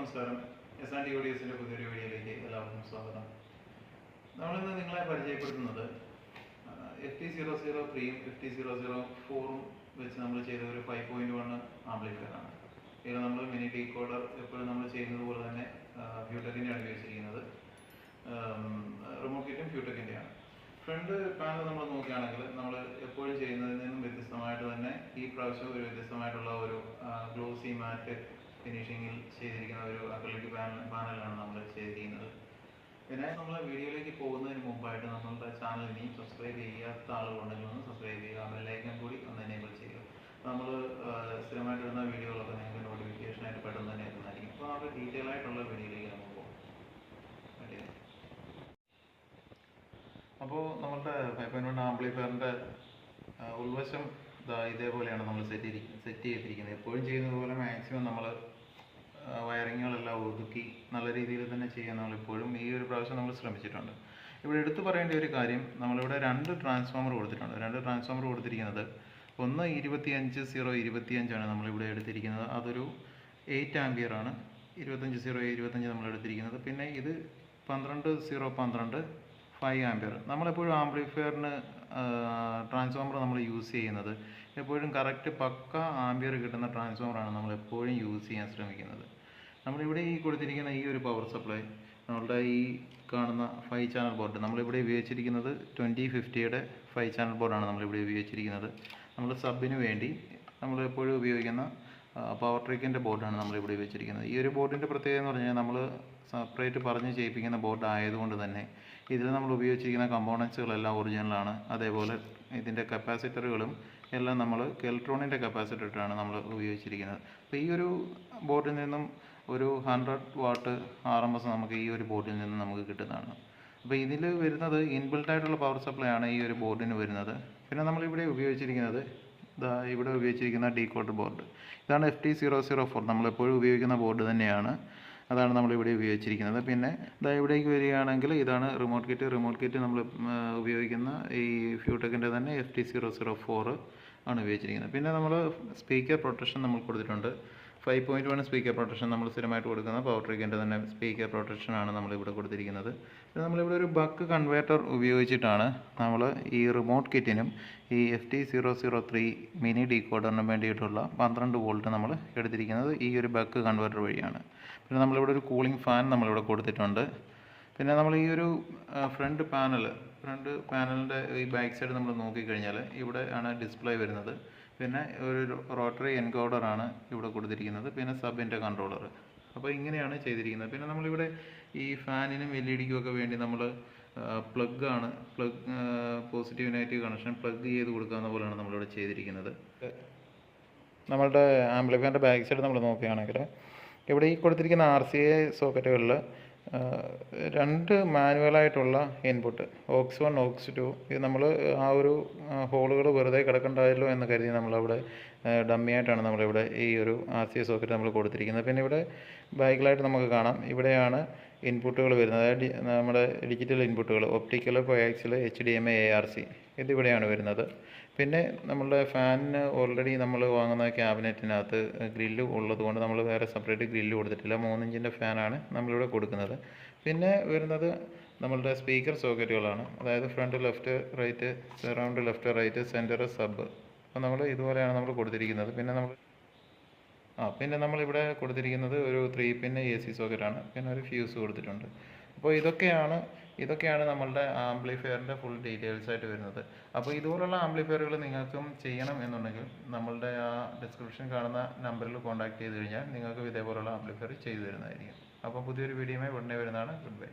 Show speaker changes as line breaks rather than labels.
നമസ്കാരം. S&T ഓഡിയോസിൻ്റെ പുതിയൊരു വീഡിയോയിലേക്ക് എല്ലാവർക്കും സ്വാഗതം. നമ്മളിന്ന് നിങ്ങളെ പരിചയപ്പെടുത്തുന്നത് FT003യും FT004ഉം വെച്ച് നമ്മൾ ചെയ്ത ഒരു 5.1 ആംപ്ലിഫയർ ആണ്. ഇതിൽ നമ്മൾ മിനി ഡീകോഡർ എപ്പോഴും നമ്മൾ ചെയ്യുന്നത് പോലെ തന്നെ ഫ്യൂടെക്കിൻ്റെയാണ് ഉപയോഗിച്ചിരിക്കുന്നത്. റിമോട്ട് കിറ്റും ഫ്യൂടെക്കിൻ്റെയാണ്. ഫ്രണ്ട് പാനൽ നമ്മൾ നോക്കുകയാണെങ്കിൽ നമ്മൾ എപ്പോഴും ചെയ്യുന്നതിൽ നിന്നും വ്യത്യസ്തമായിട്ട് തന്നെ ഈ പ്രാവശ്യം ഒരു വ്യത്യസ്തമായിട്ടുള്ള ഒരു ഗ്ലോസി മാറ്റ് ഫിനിഷിങ്ങിൽ ചെയ്തിരിക്കുന്ന ഒരു അക്രിലിക് പാനലാണ് നമ്മൾ ചെയ്തിരിക്കുന്നത്. പിന്നെ നമ്മൾ വീഡിയോയിലേക്ക് പോകുന്നതിന് മുമ്പായിട്ട് നമ്മളുടെ ചാനൽ ഇനിയും സബ്സ്ക്രൈബ് ചെയ്യാത്ത ആളുകളുണ്ടെങ്കിൽ ഒന്ന് സബ്സ്ക്രൈബ് ചെയ്യുക, ബെല്ലൈക്കൺ കൂടി ഒന്ന് എനേബിൾ ചെയ്യുക. നമ്മൾ സ്ഥിരമായിട്ട് വരുന്ന വീഡിയോകളൊക്കെ നിങ്ങൾക്ക് നോട്ടിഫിക്കേഷനായിട്ട് പെട്ടെന്ന് തന്നെ എത്തുന്നതായിരിക്കും. അപ്പോൾ നമുക്ക് ഡീറ്റെയിൽ ആയിട്ടുള്ള വീഡിയോയിലേക്ക് നമുക്ക് പോകും. അപ്പോൾ നമ്മളുടെ 5.1 ആംപ്ലിഫയറിൻ്റെ ഉൾവശം ഇതേപോലെയാണ് നമ്മൾ സെറ്റ് ചെയ്തിരിക്കുന്നത്. എപ്പോഴും ചെയ്യുന്നത് പോലെ മാക്സിമം നമ്മൾ വയറിങ്ങുകളെല്ലാം ഒതുക്കി നല്ല രീതിയിൽ തന്നെ ചെയ്യാൻ നമ്മളിപ്പോഴും ഈ ഒരു പ്രാവശ്യം നമ്മൾ ശ്രമിച്ചിട്ടുണ്ട്. ഇവിടെ എടുത്തു പറയേണ്ട ഒരു കാര്യം, നമ്മളിവിടെ രണ്ട് ട്രാൻസ്ഫോമർ കൊടുത്തിട്ടുണ്ട്. രണ്ട് ട്രാൻസ്ഫോമർ കൊടുത്തിരിക്കുന്നത് ഒന്ന് 25/025 നമ്മളിവിടെ എടുത്തിരിക്കുന്നത്. അതൊരു 8 ആംപിയർ ആണ്. 25/025 നമ്മൾ എടുത്തിരിക്കുന്നത്. പിന്നെ ഇത് 12/012 5 ആംപിയർ. നമ്മളെപ്പോഴും ആംപ്ലിഫയറിന് ട്രാൻസ്ഫോമർ നമ്മൾ യൂസ് ചെയ്യുന്നത് എപ്പോഴും കറക്റ്റ് പക്ക ആംപിയർ കിട്ടുന്ന ട്രാൻസ്ഫോമറാണ് നമ്മളെപ്പോഴും യൂസ് ചെയ്യാൻ ശ്രമിക്കുന്നത്. നമ്മളിവിടെ ഈ കൊടുത്തിരിക്കുന്ന ഈ ഒരു പവർ സപ്ലൈ, നമ്മളുടെ ഈ കാണുന്ന 5 ചാനൽ ബോർഡ്, നമ്മളിവിടെ ഉപയോഗിച്ചിരിക്കുന്നത് 2050യുടെ 5 ചാനൽ ബോർഡാണ് നമ്മളിവിടെ ഉപയോഗിച്ചിരിക്കുന്നത്. നമ്മൾ സബിന് വേണ്ടി നമ്മളെപ്പോഴും ഉപയോഗിക്കുന്ന പവർ ട്രിക്കിൻ്റെ ബോർഡാണ് നമ്മളിവിടെ ഉപയോഗിച്ചിരിക്കുന്നത്. ഈ ഒരു ബോർഡിൻ്റെ പ്രത്യേകത എന്ന് പറഞ്ഞാൽ നമ്മൾ സെപ്പറേറ്റ് പറഞ്ഞ് ചെയ്യിപ്പിക്കുന്ന ബോർഡ് ആയതുകൊണ്ട് തന്നെ ഇതിൽ നമ്മൾ ഉപയോഗിച്ചിരിക്കുന്ന കമ്പോണൻസുകളെല്ലാം ഒറിജിനലാണ്. അതേപോലെ ഇതിൻ്റെ കപ്പാസിറ്ററുകളും എല്ലാം നമ്മൾ കെൽട്രോണിൻ്റെ കപ്പാസിറ്ററാണ് നമ്മൾ ഉപയോഗിച്ചിരിക്കുന്നത്. അപ്പോൾ ഈ ഒരു ബോർഡിൽ നിന്നും ഒരു 100 വാട്ട് RMS നമുക്ക് ഈ ഒരു ബോർഡിൽ നിന്ന് നമുക്ക് കിട്ടുന്നതാണ്. അപ്പോൾ ഇതിൽ വരുന്നത് ഇൻബിൽട്ടായിട്ടുള്ള പവർ സപ്ലൈ ആണ് ഈ ഒരു ബോർഡിന് വരുന്നത്. പിന്നെ നമ്മളിവിടെ ഉപയോഗിച്ചിരിക്കുന്നത് ഇവിടെ ഉപയോഗിച്ചിരിക്കുന്ന ഡീകോഡർ ബോർഡ്, ഇതാണ് FT004. നമ്മളെപ്പോഴും ഉപയോഗിക്കുന്ന ബോർഡ് തന്നെയാണ്. അതാണ് നമ്മളിവിടെ ഉപയോഗിച്ചിരിക്കുന്നത്. പിന്നെ ഇവിടേക്ക് വരികയാണെങ്കിൽ ഇതാണ് റിമോട്ട് കിറ്റ് നമ്മൾ ഉപയോഗിക്കുന്ന ഈ ഫ്യൂടെക്കിൻ്റെ തന്നെ FT004 ആണ് ഉപയോഗിച്ചിരിക്കുന്നത്. പിന്നെ നമ്മൾ സ്പീക്കർ പ്രൊട്ടക്ഷൻ നമ്മൾ കൊടുത്തിട്ടുണ്ട്. 5.1 സ്പീക്കർ പ്രൊട്ടക്ഷൻ നമ്മൾ സ്ഥിരമായിട്ട് കൊടുക്കുന്ന പവർ ട്രിക്കിൻ്റെ തന്നെ സ്പീക്കർ പ്രൊട്ടക്ഷനാണ് നമ്മളിവിടെ കൊടുത്തിരിക്കുന്നത്. പിന്നെ നമ്മളിവിടെ ഒരു ബക്ക് കൺവേർട്ടർ ഉപയോഗിച്ചിട്ടാണ് നമ്മൾ ഈ റിമോട്ട് കിറ്റിനും ഈ FT003 മിനി ഡീകോഡറിനും വേണ്ടിയിട്ടുള്ള 12 വോൾട്ട് നമ്മൾ എടുത്തിരിക്കുന്നത് ഈ ഒരു ബക്ക് കൺവേർട്ടർ വഴിയാണ്. പിന്നെ നമ്മളിവിടെ ഒരു കൂളിംഗ് ഫാൻ നമ്മളിവിടെ കൊടുത്തിട്ടുണ്ട്. പിന്നെ നമ്മൾ ഈ ഒരു ഫ്രണ്ട് പാനലിൻ്റെ ഈ ബാക്ക് സൈഡ് നമ്മൾ നോക്കിക്കഴിഞ്ഞാൽ ഇവിടെ ആണ് ഡിസ്പ്ലേ വരുന്നത്. പിന്നെ ഒരു റോട്ടറി എൻകോഡറാണ് ഇവിടെ കൊടുത്തിരിക്കുന്നത്. പിന്നെ സബിൻ്റെ കൺട്രോളർ. അപ്പോൾ ഇങ്ങനെയാണ് ചെയ്തിരിക്കുന്നത്. പിന്നെ നമ്മളിവിടെ ഈ ഫാനിനും LED-ക്കും ഒക്കെ വേണ്ടി നമ്മൾ plug positive negative connection plug ചെയ്ത് കൊടുക്കാവുന്ന പോലെയാണ് നമ്മളിവിടെ ചെയ്തിരിക്കുന്നത്. നമ്മളുടെ ആംപ്ലിഫയറിൻ്റെ ബാക്ക് സൈഡ് നമ്മൾ നോക്കുകയാണെങ്കിൽ ഇവിടെ ഈ കൊടുത്തിരിക്കുന്ന RCA സോക്കറ്റുകളിൽ 2 മാനുവലായിട്ടുള്ള ഇൻപുട്ട് OX 1 OX 2, ഇത് നമ്മൾ ആ ഒരു ഹോളുകൾ വെറുതെ കിടക്കണ്ടായല്ലോ എന്ന് കരുതി നമ്മളവിടെ ഡമ്മിയായിട്ടാണ് നമ്മളിവിടെ ഈ ഒരു RCA സോക്കറ്റ് നമ്മൾ കൊടുത്തിരിക്കുന്നത്. പിന്നെ ഇവിടെ ബാക്കിലായിട്ട് നമുക്ക് കാണാം, ഇവിടെയാണ് ഇൻപുട്ടുകൾ വരുന്നത്. അതായത് നമ്മുടെ ഡിജിറ്റൽ ഇൻപുട്ടുകൾ ഒപ്റ്റിക്കൽ, കോയാക്സിൽ, HDMI, ARC ഇതിവിടെയാണ് വരുന്നത്. പിന്നെ നമ്മളുടെ ഫാനിന് ഓൾറെഡി നമ്മൾ വാങ്ങുന്ന ക്യാബിനറ്റിനകത്ത് ഗ്രില്ല് ഉള്ളത് കൊണ്ട് നമ്മൾ വേറെ സെപ്പറേറ്റ് ഗ്രില്ല് കൊടുത്തിട്ടില്ല. 3 ഇഞ്ചിൻ്റെ ഫാനാണ് നമ്മളിവിടെ കൊടുക്കുന്നത്. പിന്നെ വരുന്നത് നമ്മളുടെ സ്പീക്കർ സോക്കറ്റുകളാണ്. അതായത് front left right, surround left right, centre, sub. അപ്പോൾ നമ്മൾ ഇതുപോലെയാണ് നമ്മൾ കൊടുത്തിരിക്കുന്നത്. പിന്നെ നമ്മളിവിടെ കൊടുത്തിരിക്കുന്നത് ഒരു 3 പിൻ AC സോക്കറ്റാണ്. പിന്നെ ഒരു ഫ്യൂസ് കൊടുത്തിട്ടുണ്ട്. അപ്പോൾ ഇതൊക്കെയാണ് നമ്മളുടെ ആംപ്ലിഫയറിൻ്റെ ഫുൾ ഡീറ്റെയിൽസ് ആയിട്ട് വരുന്നത്. അപ്പോൾ ഇതുപോലുള്ള ആംപ്ലിഫയറുകൾ നിങ്ങൾക്കും ചെയ്യണം എന്നുണ്ടെങ്കിൽ നമ്മളുടെ ആ ഡിസ്ക്രിപ്ഷൻ കാണുന്ന നമ്പറിൽ കോൺടാക്ട് ചെയ്ത് കഴിഞ്ഞാൽ നിങ്ങൾക്ക് ഇതേപോലുള്ള ആംപ്ലിഫയർ ചെയ്തു തരുന്നതായിരിക്കും. അപ്പോൾ പുതിയൊരു വീഡിയോയുമായി ഉടനെ വരുന്നതാണ്. Good bye.